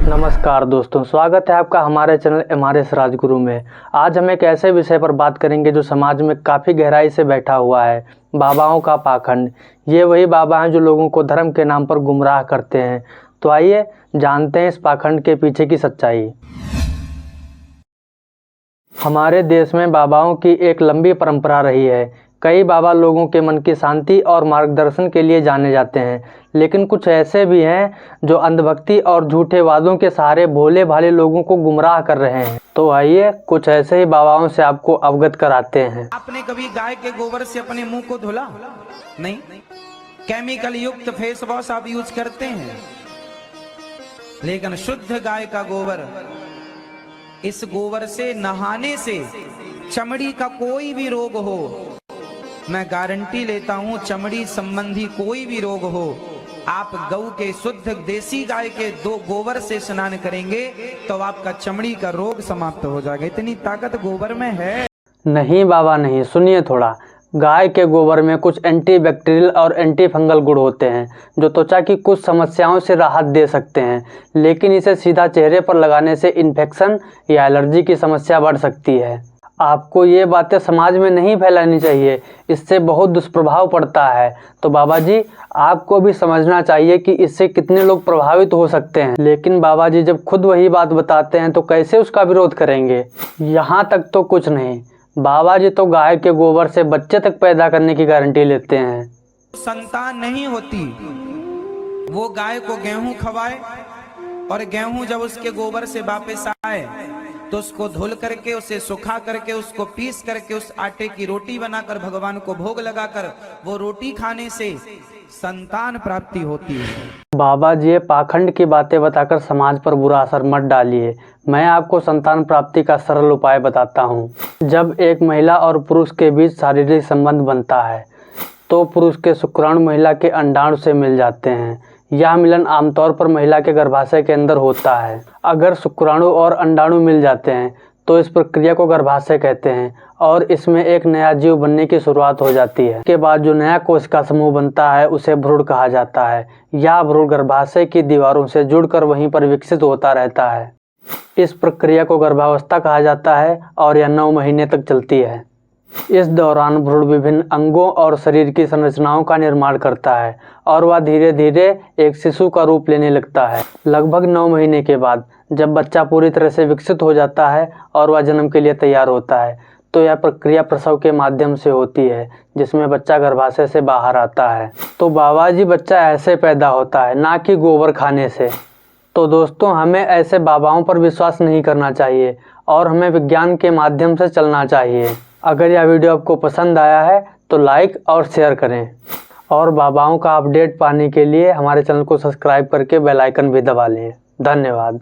नमस्कार दोस्तों, स्वागत है आपका हमारे चैनल MRS राजगुरु में। आज हम एक ऐसे विषय पर बात करेंगे जो समाज में काफ़ी गहराई से बैठा हुआ है, बाबाओं का पाखंड। ये वही बाबा हैं जो लोगों को धर्म के नाम पर गुमराह करते हैं। तो आइए जानते हैं इस पाखंड के पीछे की सच्चाई। हमारे देश में बाबाओं की एक लंबी परंपरा रही है। कई बाबा लोगों के मन की शांति और मार्गदर्शन के लिए जाने जाते हैं, लेकिन कुछ ऐसे भी हैं जो अंधभक्ति और झूठे वादों के सहारे भोले भाले लोगों को गुमराह कर रहे हैं। तो आइए कुछ ऐसे ही बाबाओं से आपको अवगत कराते हैं। आपने कभी गाय के गोबर से अपने मुंह को धुला? नहीं। केमिकल युक्त फेस वॉश आप यूज करते हैं, लेकिन शुद्ध गाय का गोबर, इस गोबर से नहाने से चमड़ी का कोई भी रोग हो, मैं गारंटी लेता हूं, चमड़ी संबंधी कोई भी रोग हो, आप गौ के शुद्ध देसी गाय के गोबर से स्नान करेंगे तो आपका चमड़ी का रोग समाप्त हो जाएगा। इतनी ताकत गोबर में है। नहीं बाबा नहीं, सुनिए थोड़ा। गाय के गोबर में कुछ एंटी बैक्टीरियल और एंटी फंगल गुण होते हैं जो त्वचा की कुछ समस्याओं से राहत दे सकते हैं, लेकिन इसे सीधा चेहरे पर लगाने से इन्फेक्शन या एलर्जी की समस्या बढ़ सकती है। आपको ये बातें समाज में नहीं फैलानी चाहिए, इससे बहुत दुष्प्रभाव पड़ता है। तो बाबा जी, आपको भी समझना चाहिए कि इससे कितने लोग प्रभावित हो सकते हैं। लेकिन बाबा जी जब खुद वही बात बताते हैं तो कैसे उसका विरोध करेंगे। यहाँ तक तो कुछ नहीं, बाबा जी तो गाय के गोबर से बच्चे तक पैदा करने की गारंटी लेते हैं। संतान नहीं होती, वो गाय को गेहूं खवाए और गेहूं जब उसके गोबर से वापस आए तो उसको धुल करके, उसे सुखा करके, उसको पीस करके उस आटे की रोटी बनाकर भगवान को भोग लगाकर वो रोटी खाने से संतान प्राप्ति होती है। बाबा जी ये पाखंड की बातें बताकर समाज पर बुरा असर मत डालिए। मैं आपको संतान प्राप्ति का सरल उपाय बताता हूँ। जब एक महिला और पुरुष के बीच शारीरिक संबंध बनता है तो पुरुष के शुक्राणु महिला के अंडाणु से मिल जाते हैं। यह मिलन आमतौर पर महिला के गर्भाशय के अंदर होता है। अगर शुक्राणु और अंडाणु मिल जाते हैं तो इस प्रक्रिया को गर्भाशय कहते हैं और इसमें एक नया जीव बनने की शुरुआत हो जाती है। इसके बाद जो नया कोशिका समूह बनता है उसे भ्रूण कहा जाता है। यह भ्रूण गर्भाशय की दीवारों से जुड़कर वहीं पर विकसित होता रहता है। इस प्रक्रिया को गर्भावस्था कहा जाता है और यह 9 महीने तक चलती है। इस दौरान भ्रूण विभिन्न अंगों और शरीर की संरचनाओं का निर्माण करता है और वह धीरे धीरे एक शिशु का रूप लेने लगता है। लगभग 9 महीने के बाद जब बच्चा पूरी तरह से विकसित हो जाता है और वह जन्म के लिए तैयार होता है तो यह प्रक्रिया प्रसव के माध्यम से होती है, जिसमें बच्चा गर्भाशय से बाहर आता है। तो बाबा जी बच्चा ऐसे पैदा होता है, ना कि गोबर खाने से। तो दोस्तों, हमें ऐसे बाबाओं पर विश्वास नहीं करना चाहिए और हमें विज्ञान के माध्यम से चलना चाहिए। अगर यह वीडियो आपको पसंद आया है तो लाइक और शेयर करें और बाबाओं का अपडेट पाने के लिए हमारे चैनल को सब्सक्राइब करके बेल आइकन भी दबा लें। धन्यवाद।